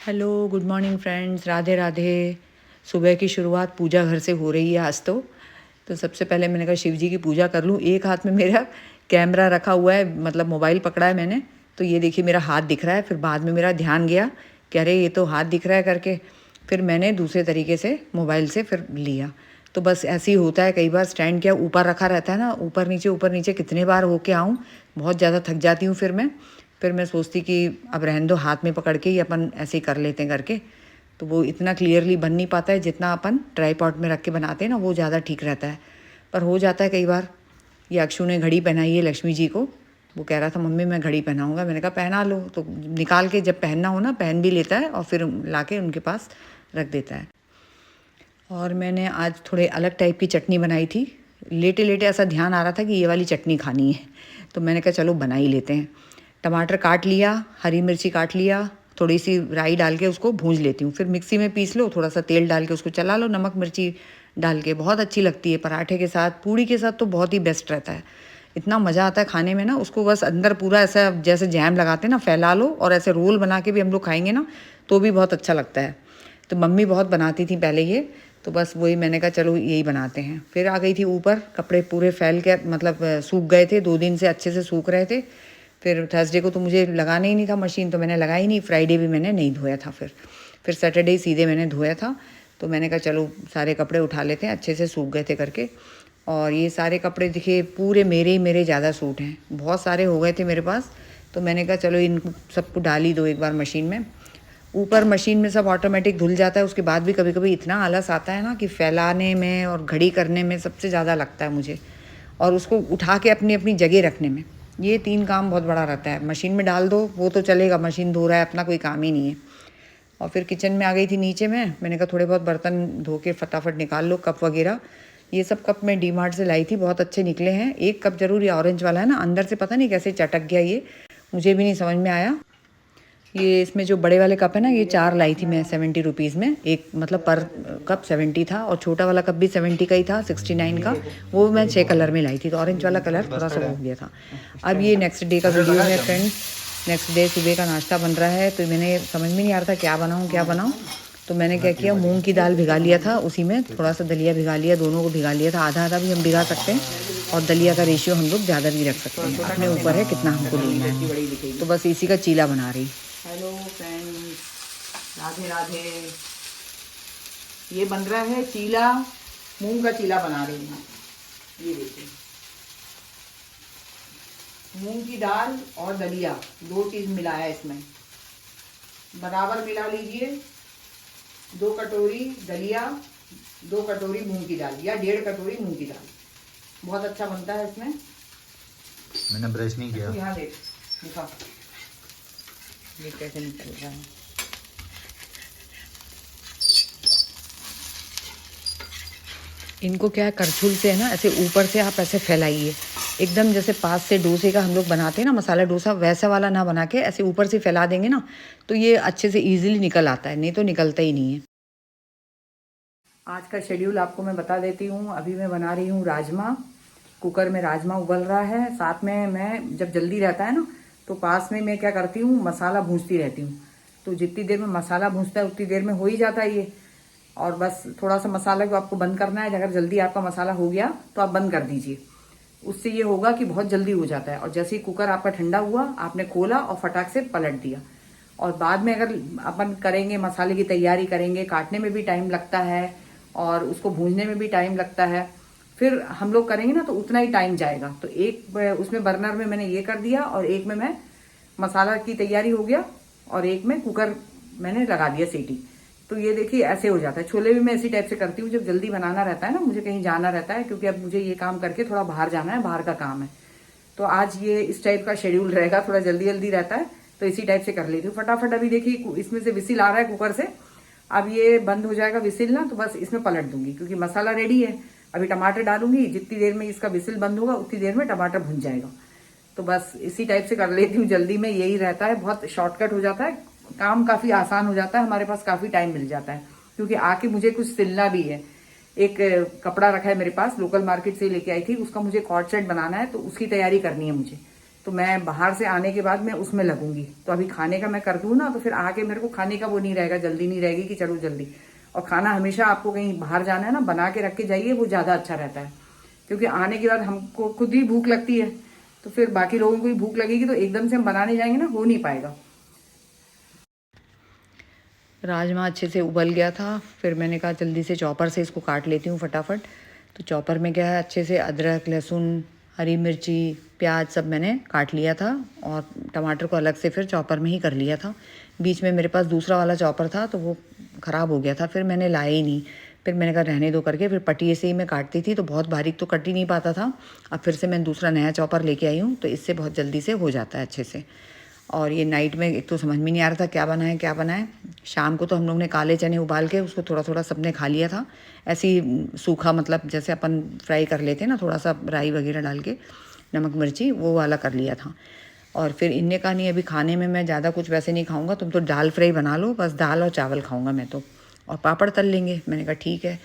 Hello, good morning friends, Radhe Radhe. सुबह की शुरुआत पूजा घर से हो रही है आज तो सबसे पहले मैंने कहा शिव जी की पूजा कर लूँ। एक हाथ में मेरा कैमरा रखा हुआ है, मतलब मोबाइल पकड़ा है मैंने। तो ये देखिए मेरा हाथ दिख रहा है। फिर बाद में मेरा ध्यान गया कि अरे ये तो हाथ दिख रहा है करके। फिर मैंने दूसरे तरीके से मोबाइल से फिर लिया। तो बस ऐसे ही होता है कई बार। स्टैंड क्या ऊपर रखा रहता है ना, ऊपर नीचे कितने बार होके आऊँ, बहुत ज़्यादा थक जाती हूँ। फिर मैं सोचती कि अब रहने दो, हाथ में पकड़ के ही अपन ऐसे ही कर लेते हैं करके। तो वो इतना क्लियरली बन नहीं पाता है जितना अपन ट्राईपॉड में रख के बनाते हैं ना, वो ज़्यादा ठीक रहता है। पर हो जाता है कई बार। ये अक्षु ने घड़ी पहनाई है लक्ष्मी जी को। वो कह रहा था मम्मी मैं घड़ी पहनाऊंगा। मैंने कहा पहना लो। तो निकाल के जब पहनना हो ना पहन भी लेता है और फिर ला के उनके पास रख देता है। और मैंने आज थोड़े अलग टाइप की चटनी बनाई थी। लेटे लेटे ऐसा ध्यान आ रहा था कि ये वाली चटनी खानी है, तो मैंने कहा चलो बना ही लेते हैं। टमाटर काट लिया, हरी मिर्ची काट लिया, थोड़ी सी राई डाल के उसको भूंज लेती हूँ। फिर मिक्सी में पीस लो, थोड़ा सा तेल डाल के उसको चला लो, नमक मिर्ची डाल के। बहुत अच्छी लगती है पराठे के साथ, पूड़ी के साथ तो बहुत ही बेस्ट रहता है। इतना मज़ा आता है खाने में ना उसको। बस अंदर पूरा ऐसा जैसे जैम लगाते हैं ना, फैला लो और ऐसे रोल बना के भी हम लोग खाएंगे ना तो भी बहुत अच्छा लगता है। तो मम्मी बहुत बनाती थी पहले ये। तो बस वही मैंने कहा चलो यही बनाते हैं। फिर आ गई थी ऊपर, कपड़े पूरे फैल के मतलब सूख गए थे, 2 दिन से अच्छे से सूख रहे थे। फिर थर्सडे को तो मुझे लगाना ही नहीं था मशीन, तो मैंने लगाई नहीं। फ्राइडे भी मैंने नहीं धोया था। फिर सैटरडे सीधे मैंने धोया था। तो मैंने कहा चलो सारे कपड़े उठा लेते हैं, अच्छे से सूख गए थे करके। और ये सारे कपड़े दिखे पूरे मेरे ही मेरे ज़्यादा सूट हैं, बहुत सारे हो गए थे मेरे पास। तो मैंने कहा चलो इन सबको डाल ही दो एक बार मशीन में। ऊपर मशीन में सब ऑटोमेटिक धुल जाता है, उसके बाद भी कभी कभी इतना आलस आता है ना कि फैलाने में और घड़ी करने में सबसे ज़्यादा लगता है मुझे। और उसको उठा के अपनी अपनी जगह रखने में, ये 3 काम बहुत बड़ा रहता है। मशीन में डाल दो वो तो चलेगा, मशीन धो रहा है, अपना कोई काम ही नहीं है। और फिर किचन में आ गई थी नीचे में। मैंने कहा थोड़े बहुत बर्तन धो के फटाफट निकाल लो, कप वगैरह। ये सब कप मैं डी मार्ट से लाई थी, बहुत अच्छे निकले हैं। एक कप जरूर ये ऑरेंज वाला है ना, अंदर से पता नहीं कैसे चटक गया ये, मुझे भी नहीं समझ में आया। ये इसमें जो बड़े वाले कप है ना, ये 4 लाई थी मैं 70 रुपीज़ में। एक मतलब पर कप 70 था, और छोटा वाला कप भी 70 का ही था, 69 का। वो मैं 6 कलर में लाई थी, तो ऑरेंज वाला कलर थोड़ा सा हो गया था। अब ये नेक्स्ट डे का वीडियो है फ्रेंड्स। नेक्स्ट डे सुबह का नाश्ता बन रहा है, तो मैंने समझ में नहीं आ रहा था क्या बनाऊँ। तो मैंने क्या किया, मूंग की दाल भिगा लिया था, उसी में थोड़ा सा दलिया भिगा लिया, दोनों को भिगा लिया था। आधा आधा भी हम भिगा सकते हैं, और दलिया का रेशियो हम लोग ज़्यादा भी रख सकते हैं, अपने ऊपर है कितना हमको लेना है। तो बस इसी का चीला बना रही। Hello friends, Radhe Radhe. ये बन रहा है चीला, मूंग का चीला बना रही हूँ। ये देखिए, मूंग की दाल और दलिया 2 चीज़ मिलाया है इसमें, बराबर मिला लीजिए। 2 कटोरी दलिया, 2 कटोरी मूंग की दाल, या 1.5 कटोरी मूंग की दाल। बहुत अच्छा बनता है इसमें। मैंने ब्रश नहीं किया। तो यहाँ देख, दिखा ये कैसे निकल रहा है। इनको क्या है, करछुल से है ना, ऐसे ऊपर से आप ऐसे फैलाइए, एकदम जैसे पास से डोसे का हम लोग बनाते हैं ना मसाला डोसा, वैसा वाला ना बना के ऐसे ऊपर से फैला देंगे ना, तो ये अच्छे से इजीली निकल आता है, नहीं तो निकलता ही नहीं है। आज का शेड्यूल आपको मैं बता देती हूँ। अभी मैं बना रही हूँ राजमा। कुकर में राजमा उबल रहा है। साथ में मैं, जब जल्दी रहता है ना, तो पास में मैं क्या करती हूँ, मसाला भूनती रहती हूँ। तो जितनी देर में मसाला भूनता है उतनी देर में हो ही जाता है ये। और बस थोड़ा सा मसाला को आपको बंद करना है। अगर जल्दी आपका मसाला हो गया तो आप बंद कर दीजिए, उससे ये होगा कि बहुत जल्दी हो जाता है। और जैसे ही कुकर आपका ठंडा हुआ, आपने खोला और फटाक से पलट दिया। और बाद में अगर अपन करेंगे, मसाले की तैयारी करेंगे, काटने में भी टाइम लगता है और उसको भूनने में भी टाइम लगता है। फिर हम लोग करेंगे ना तो उतना ही टाइम जाएगा। तो एक उसमें बर्नर में मैंने ये कर दिया, और एक में मैं मसाला की तैयारी हो गया, और एक में कुकर मैंने लगा दिया सीटी। तो ये देखिए ऐसे हो जाता है। छोले भी मैं इसी टाइप से करती हूँ, जब जल्दी बनाना रहता है ना, मुझे कहीं जाना रहता है, क्योंकि अब मुझे ये काम करके थोड़ा बाहर जाना है, बाहर का काम है। तो आज ये इस टाइप का शेड्यूल रहेगा, थोड़ा जल्दी जल्दी रहता है, तो इसी टाइप से कर लेती हूँ फटाफट। अभी देखिए इसमें से विसिल आ रहा है कुकर से। अब ये बंद हो जाएगा विसिल ना, तो बस इसमें पलट दूंगी, क्योंकि मसाला रेडी है। अभी टमाटर डालूंगी, जितनी देर में इसका विसिल बंद होगा उतनी देर में टमाटर भुन जाएगा। तो बस इसी टाइप से कर लेती हूँ जल्दी में, यही रहता है, बहुत शॉर्टकट हो जाता है, काम काफी आसान हो जाता है, हमारे पास काफी टाइम मिल जाता है। क्योंकि आके मुझे कुछ सिलना भी है। एक कपड़ा रखा है मेरे पास, लोकल मार्केट से लेके आई थी, उसका मुझे कॉर्ड सेट बनाना है, तो उसकी तैयारी करनी है मुझे। तो मैं बाहर से आने के बाद मैं उसमें लगूंगी। तो अभी खाने का मैं कर दूँ ना, तो फिर आके मेरे को खाने का वो नहीं रहेगा, जल्दी नहीं रहेगी कि चलो जल्दी। और खाना हमेशा आपको कहीं बाहर जाना है ना, बना के रख के जाइए, वो ज़्यादा अच्छा रहता है। क्योंकि आने के बाद हमको खुद ही भूख लगती है, तो फिर बाकी लोगों को भी भूख लगेगी, तो एकदम से हम बनाने जाएंगे ना, हो नहीं पाएगा। राजमा अच्छे से उबल गया था, फिर मैंने कहा जल्दी से चॉपर से इसको काट लेती हूँ फटाफट। तो चॉपर में क्या है, अच्छे से अदरक, लहसुन, हरी मिर्ची, प्याज सब मैंने काट लिया था, और टमाटर को अलग से फिर चॉपर में ही कर लिया था। बीच में मेरे पास दूसरा वाला चॉपर था तो वो ख़राब हो गया था, फिर मैंने लाया ही नहीं। फिर मैंने कहा रहने दो करके, फिर पटिए से ही मैं काटती थी, तो बहुत बारीक तो कट ही नहीं पाता था। अब फिर से मैं दूसरा नया चॉपर लेके आई हूँ, तो इससे बहुत जल्दी से हो जाता है अच्छे से। और ये नाइट में एक तो समझ में नहीं आ रहा था क्या बनाएं क्या बनाएं। शाम को तो हम लोग ने काले चने उबाल के उसको थोड़ा थोड़ा सबने खा लिया था, ऐसे ही सूखा, मतलब जैसे अपन फ्राई कर लेते हैं ना, थोड़ा सा राई वगैरह डाल के, नमक मिर्ची, वो वाला कर लिया था। और फिर इनने कहा नहीं अभी खाने में मैं ज़्यादा कुछ वैसे नहीं खाऊंगा, तुम तो दाल फ्राई बना लो, बस दाल और चावल खाऊंगा मैं तो, और पापड़ तल लेंगे। मैंने कहा ठीक है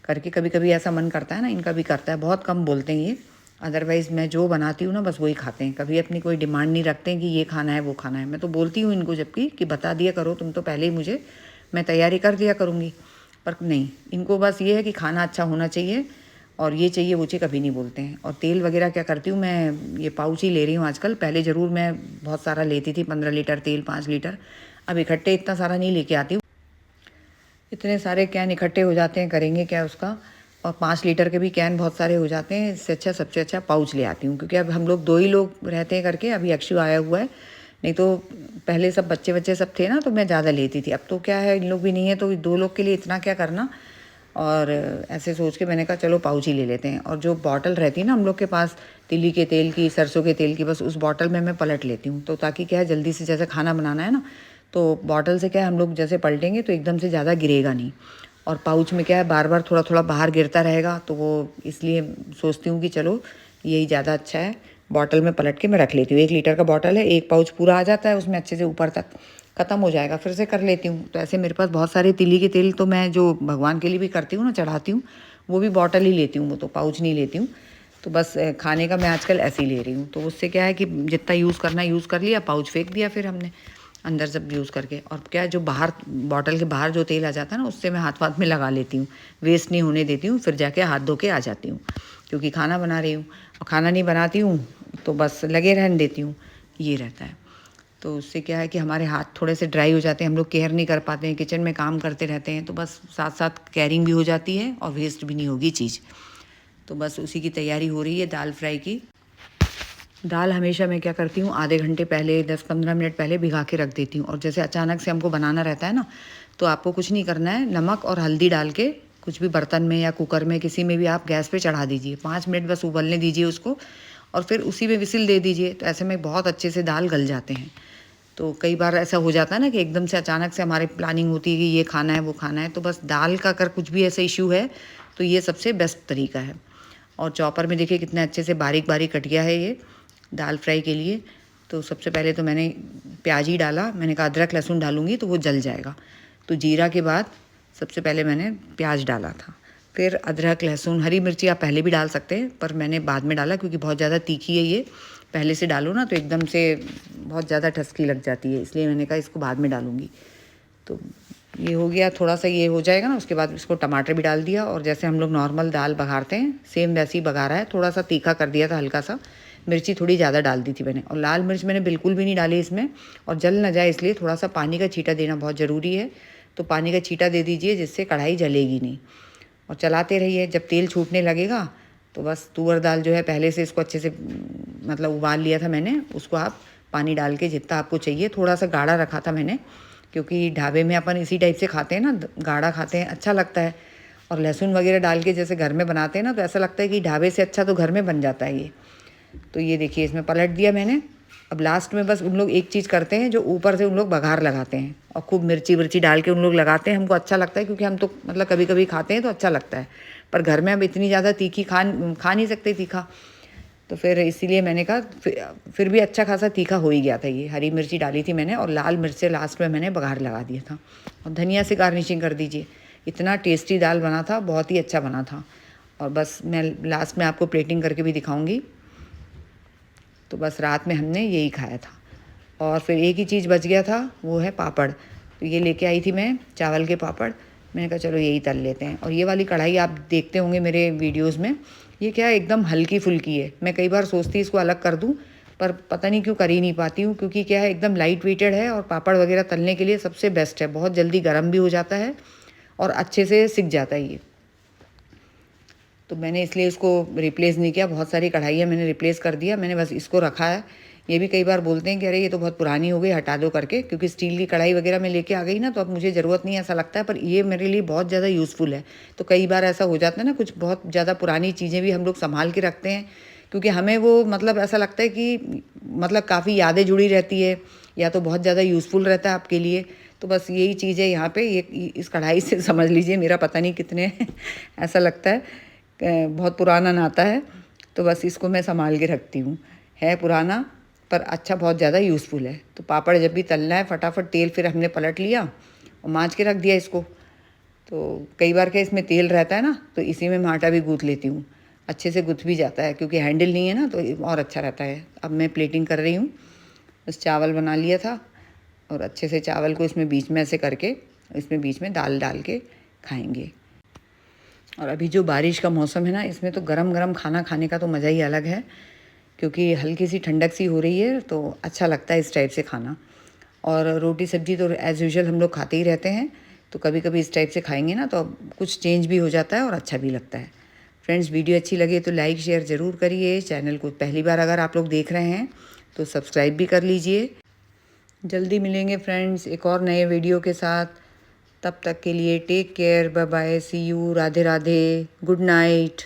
करके, कभी कभी ऐसा मन करता है ना, इनका भी करता है, बहुत कम बोलते हैं ये। अदरवाइज़ मैं जो बनाती हूँ ना बस वही खाते हैं, कभी अपनी कोई डिमांड नहीं रखते हैं कि ये खाना है वो खाना है। मैं तो बोलती हूँ इनको जबकि कि बता दिया करो तुम तो पहले ही मुझे, मैं तैयारी कर दिया करूँगी, पर नहीं, इनको बस ये है कि खाना अच्छा होना चाहिए और ये चाहिए वो चाहिए, कभी नहीं बोलते हैं। और तेल वगैरह क्या करती हूँ मैं, ये पाउच ही ले रही हूँ आजकल, पहले ज़रूर मैं बहुत सारा लेती थी, 15 लीटर तेल, 5 लीटर। अब इकट्ठे इतना सारा नहीं लेके आती हूँ, इतने सारे कैन इकट्ठे हो जाते हैं, करेंगे क्या उसका। और 5 लीटर के भी कैन बहुत सारे हो जाते हैं, इससे अच्छा सबसे अच्छा पाउच ले आती हूँ, क्योंकि अब हम लोग 2 ही लोग रहते हैं करके, अभी अक्षु आया हुआ है, नहीं तो पहले सब बच्चे बच्चे सब थे ना तो मैं ज़्यादा लेती थी। अब तो क्या है, इन लोग भी नहीं है, तो 2 लोग के लिए इतना क्या करना। और ऐसे सोच के मैंने कहा चलो पाउच ही ले लेते हैं। और जो बॉटल रहती है ना हम लोग के पास, तिली के तेल की, सरसों के तेल की, बस उस बॉटल में मैं पलट लेती हूँ, तो ताकि क्या है जल्दी से, जैसे खाना बनाना है ना, तो बॉटल से क्या है हम लोग जैसे पलटेंगे तो एकदम से ज़्यादा गिरेगा नहीं। और पाउच में क्या है बार बार थोड़ा थोड़ा बाहर गिरता रहेगा, तो वो इसलिए सोचती हूँ कि चलो यही ज़्यादा अच्छा है। बॉटल में पलट के मैं रख लेती हूँ, 1 लीटर का बॉटल है, एक पाउच पूरा आ जाता है उसमें, अच्छे से ऊपर तक ख़त्म हो जाएगा, फिर से कर लेती हूँ। तो ऐसे मेरे पास बहुत सारे तिली के तेल, तो मैं जो भगवान के लिए भी करती हूँ ना, चढ़ाती हूँ, वो भी बॉटल ही लेती हूँ, वो तो पाउच नहीं लेती हूँ। तो बस खाने का मैं आजकल ऐसे ही ले रही हूँ, तो उससे क्या है कि जितना यूज़ करना यूज़ कर लिया, पाउच फेंक दिया फिर हमने अंदर जब यूज़ करके। और क्या है, जो बाहर बॉटल के बाहर जो तेल आ जाता है ना, उससे मैं हाथ वाथ में लगा लेती हूँ, वेस्ट नहीं होने देती हूँ, फिर जाके हाथ धो के आ जाती हूँ, क्योंकि खाना बना रही हूँ। और खाना नहीं बनाती हूँ तो बस लगे रहने देती हूँ, ये रहता है। तो उससे क्या है कि हमारे हाथ थोड़े से ड्राई हो जाते हैं, हम लोग केयर नहीं कर पाते हैं, किचन में काम करते रहते हैं, तो बस साथ साथ केयरिंग भी हो जाती है और वेस्ट भी नहीं होगी चीज़। तो बस उसी की तैयारी हो रही है दाल फ्राई की। दाल हमेशा मैं क्या करती हूँ, आधे घंटे पहले, 10-15 मिनट पहले भिगा के रख देती हूँ। और जैसे अचानक से हमको बनाना रहता है ना, तो आपको कुछ नहीं करना है, नमक और हल्दी डाल के कुछ भी बर्तन में या कुकर में, किसी में भी आप गैस पे चढ़ा दीजिए, 5 मिनट बस उबलने दीजिए उसको, और फिर उसी में विसिल दे दीजिए। तो ऐसे में बहुत अच्छे से दाल गल जाते हैं। तो कई बार ऐसा हो जाता है ना कि एकदम से अचानक से हमारी प्लानिंग होती है कि ये खाना है वो खाना है, तो बस दाल का अगर कुछ भी ऐसा इशू है तो ये सबसे बेस्ट तरीका है। और चॉपर में देखिए कितने अच्छे से बारीक बारीक कट गया है ये दाल फ्राई के लिए। तो सबसे पहले तो मैंने प्याज ही डाला, मैंने कहा अदरक लहसुन डालूंगी तो वो जल जाएगा, तो जीरा के बाद सबसे पहले मैंने प्याज डाला था, फिर अदरक लहसुन, हरी मिर्ची आप पहले भी डाल सकते हैं, पर मैंने बाद में डाला क्योंकि बहुत ज़्यादा तीखी है ये, पहले से डालो ना तो एकदम से बहुत ज़्यादा ठसकी लग जाती है, इसलिए मैंने कहा इसको बाद में डालूंगी। तो ये हो गया, थोड़ा सा ये हो जाएगा ना, उसके बाद इसको टमाटर भी डाल दिया, और जैसे हम लोग नॉर्मल दाल बघारते हैं सेम वैसे ही बघारा है, थोड़ा सा तीखा कर दिया था हल्का सा, मिर्ची थोड़ी ज़्यादा डाल दी थी मैंने, और लाल मिर्च मैंने बिल्कुल भी नहीं डाली इसमें, और जल ना जाए इसलिए थोड़ा सा पानी का छींटा देना बहुत ज़रूरी है। तो पानी का छींटा दे दीजिए जिससे कढ़ाई जलेगी नहीं, और चलाते रहिए। जब तेल छूटने लगेगा तो बस तुअर दाल जो है पहले से इसको अच्छे से मतलब उबाल लिया था मैंने, उसको आप पानी डाल के जितना आपको चाहिए, थोड़ा सा गाढ़ा रखा था मैंने, क्योंकि ढाबे में अपन इसी टाइप से खाते हैं ना, गाढ़ा खाते हैं, अच्छा लगता है। और लहसुन वगैरह डाल के जैसे घर में बनाते हैं ना, तो ऐसा लगता है कि ढाबे से अच्छा तो घर में बन जाता है ये। तो ये देखिए इसमें पलट दिया मैंने। अब लास्ट में बस उन लोग एक चीज़ करते हैं, जो ऊपर से उन लोग बघार लगाते हैं और खूब मिर्ची विर्ची डाल के उन लोग लगाते हैं, हमको अच्छा लगता है क्योंकि हम तो मतलब कभी कभी खाते हैं तो अच्छा लगता है, पर घर में अब इतनी ज़्यादा तीखी खा नहीं सकते तीखा, तो फिर इसीलिए मैंने कहा फिर भी अच्छा खासा तीखा हो ही गया था ये। हरी मिर्ची डाली थी मैंने और लाल मिर्च से लास्ट में मैंने बघार लगा दिया था, और धनिया से गार्निशिंग कर दीजिए। इतना टेस्टी दाल बना था, बहुत ही अच्छा बना था। और बस मैं लास्ट में आपको प्लेटिंग करके भी दिखाऊंगी। तो बस रात में हमने यही खाया था। और फिर एक ही चीज़ बच गया था, वो है पापड़। तो ये लेके आई थी मैं, चावल के पापड़। मैंने कहा चलो यही तल लेते हैं। और ये वाली कढ़ाई आप देखते होंगे मेरे वीडियोस में, ये क्या है, एकदम हल्की फुल्की है। मैं कई बार सोचती इसको अलग कर दूं, पर पता नहीं क्यों कर ही नहीं पाती हूँ, क्योंकि क्या है, एकदम लाइट वेटेड है और पापड़ वगैरह तलने के लिए सबसे बेस्ट है। बहुत जल्दी गर्म भी हो जाता है और अच्छे से सिक जाता है ये। तो मैंने इसलिए इसको रिप्लेस नहीं किया। बहुत सारी कढ़ाइयाँ मैंने रिप्लेस कर दिया, मैंने बस इसको रखा है। ये भी कई बार बोलते हैं कि अरे ये तो बहुत पुरानी हो गई, हटा दो करके, क्योंकि स्टील की कढ़ाई वगैरह मैं लेके आ गई ना, तो अब मुझे ज़रूरत नहीं ऐसा लगता है। पर ये मेरे लिए बहुत ज़्यादा यूज़फुल है। तो कई बार ऐसा हो जाता है ना, कुछ बहुत ज़्यादा पुरानी चीज़ें भी हम लोग संभाल के रखते हैं, क्योंकि हमें वो मतलब ऐसा लगता है कि मतलब काफ़ी यादें जुड़ी रहती है, या तो बहुत ज़्यादा यूज़फुल रहता है आपके लिए। तो बस यही चीज़ है यहाँ पे, ये इस कढ़ाई से समझ लीजिए मेरा पता नहीं कितने ऐसा लगता है बहुत पुराना नाता है। तो बस इसको मैं संभाल के रखती हूँ। है पुराना पर अच्छा, बहुत ज़्यादा यूज़फुल है। तो पापड़ जब भी तलना है, फटाफट तेल फिर हमने पलट लिया और माँज के रख दिया इसको। तो कई बार क्या इसमें तेल रहता है ना, तो इसी में मैं आटा भी गूँथ लेती हूँ। अच्छे से गुथ भी जाता है, क्योंकि हैंडल नहीं है ना, तो और अच्छा रहता है। अब मैं प्लेटिंग कर रही हूँ। बस चावल बना लिया था और अच्छे से चावल को इसमें बीच में ऐसे करके, इसमें बीच में दाल डाल के खाएंगे। और अभी जो बारिश का मौसम है ना, इसमें तो गरम गरम खाना खाने का तो मज़ा ही अलग है, क्योंकि हल्की सी ठंडक सी हो रही है, तो अच्छा लगता है इस टाइप से खाना। और रोटी सब्जी तो एज़ यूजुअल हम लोग खाते ही रहते हैं, तो कभी कभी इस टाइप से खाएंगे ना, तो अब कुछ चेंज भी हो जाता है और अच्छा भी लगता है। फ्रेंड्स, वीडियो अच्छी लगे तो लाइक शेयर ज़रूर करिए। चैनल को पहली बार अगर आप लोग देख रहे हैं तो सब्सक्राइब भी कर लीजिए। जल्दी मिलेंगे फ्रेंड्स एक और नए वीडियो के साथ। तब तक के लिए take care, bye bye, see you, Radhe Radhe, good night.